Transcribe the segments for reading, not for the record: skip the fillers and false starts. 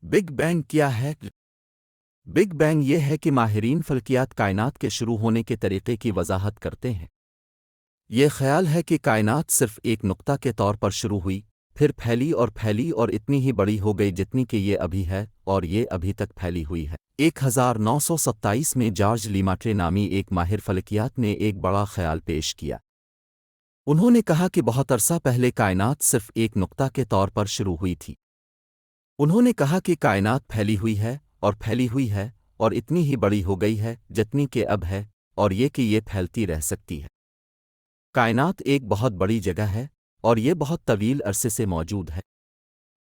Big bang کیا ہے؟ Big bang یہ ہے کہ ماہرین فلکیات کائنات کے شروع ہونے کے طریقے کی وضاحت کرتے ہیں۔ یہ خیال ہے کہ کائنات صرف ایک نقطہ کے طور پر شروع ہوئی، پھر پھیلی اور اتنی ہی بڑی ہو گئی جتنی کہ یہ ابھی ہے، اور یہ ابھی تک پھیلی ہوئی ہے۔ 1927 میں جارج لیماٹرے نامی ایک ماہر فلکیات نے ایک بڑا خیال پیش کیا۔ انہوں نے کہا کہ بہت عرصہ پہلے کائنات صرف ایک نقطہ کے طور پر شروع ہوئی تھی۔ انہوں نے کہا کہ کائنات پھیلی ہوئی ہے اور اتنی ہی بڑی ہو گئی ہے جتنی کہ اب ہے، اور یہ پھیلتی رہ سکتی ہے۔ کائنات ایک بہت بڑی جگہ ہے اور یہ بہت طویل عرصے سے موجود ہے۔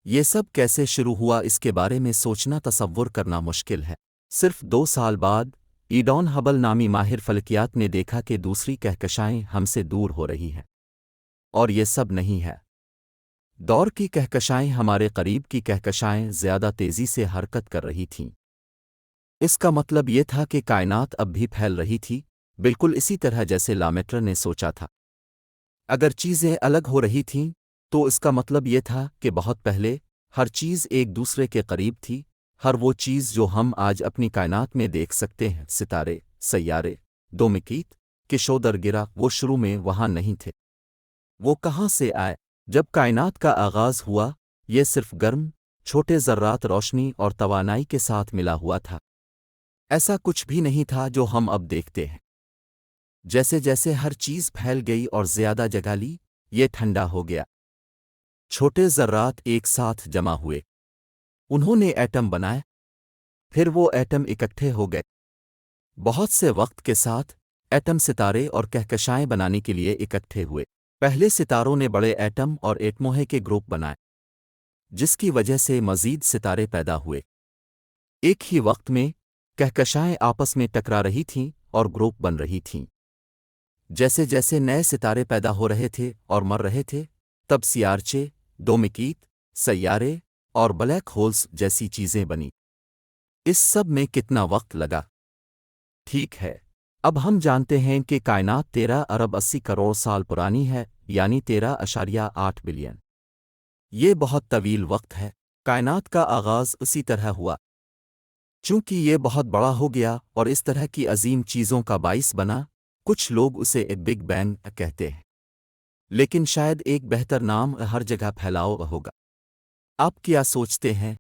یہ سب کیسے شروع ہوا اس کے بارے میں سوچنا تصور کرنا مشکل ہے۔ صرف 2 سال بعد ایڈون ہبل نامی ماہر فلکیات نے دیکھا کہ دوسری کہکشائیں ہم سے دور ہو رہی ہیں، اور یہ سب نہیں ہے۔ دور کی کہکشائیں ہمارے قریب کی کہکشائیں زیادہ تیزی سے حرکت کر رہی تھیں۔ اس کا مطلب یہ تھا کہ کائنات اب بھی پھیل رہی تھی، بالکل اسی طرح جیسے لامیٹر نے سوچا تھا۔ اگر چیزیں الگ ہو رہی تھیں تو اس کا مطلب یہ تھا کہ بہت پہلے ہر چیز ایک دوسرے کے قریب تھی۔ ہر وہ چیز جو ہم آج اپنی کائنات میں دیکھ سکتے ہیں، ستارے، سیارے، دومکیت، کشودر گرہ، وہ شروع میں وہاں نہیں تھے۔ وہ کہاں سے آئے؟ جب کائنات کا آغاز ہوا، یہ صرف گرم، چھوٹے ذرات روشنی اور توانائی کے ساتھ ملا ہوا تھا۔ ایسا کچھ بھی نہیں تھا جو ہم اب دیکھتے ہیں۔ جیسے جیسے ہر چیز پھیل گئی اور زیادہ جگہ لی، یہ ٹھنڈا ہو گیا۔ چھوٹے ذرات ایک ساتھ جمع ہوئے، انہوں نے ایٹم بنائے، پھر وہ ایٹم اکٹھے ہو گئے۔ بہت سے وقت کے ساتھ ایٹم ستارے اور کہکشائیں بنانے کے لیے اکٹھے ہوئے۔ پہلے ستاروں نے بڑے ایٹم اور ایٹموہے کے گروپ بنائے، جس کی وجہ سے مزید ستارے پیدا ہوئے۔ ایک ہی وقت میں کہکشائیں آپس میں ٹکرا رہی تھیں اور گروپ بن رہی تھیں۔ جیسے جیسے نئے ستارے پیدا ہو رہے تھے اور مر رہے تھے، تب سیارچے، دومکیت، سیارے اور بلیک ہولز جیسی چیزیں بنی۔ اس سب میں کتنا وقت لگا؟ ٹھیک ہے، اب ہم جانتے ہیں کہ کائنات 13 ارب 80 کروڑ سال پرانی ہے، یعنی 13.8 بلین۔ یہ بہت طویل وقت ہے۔ کائنات کا آغاز اسی طرح ہوا۔ چونکہ یہ بہت بڑا ہو گیا اور اس طرح کی عظیم چیزوں کا باعث بنا، کچھ لوگ اسے ایک بگ بینگ کہتے ہیں، لیکن شاید ایک بہتر نام ہر جگہ پھیلاؤ ہوگا۔ آپ کیا سوچتے ہیں؟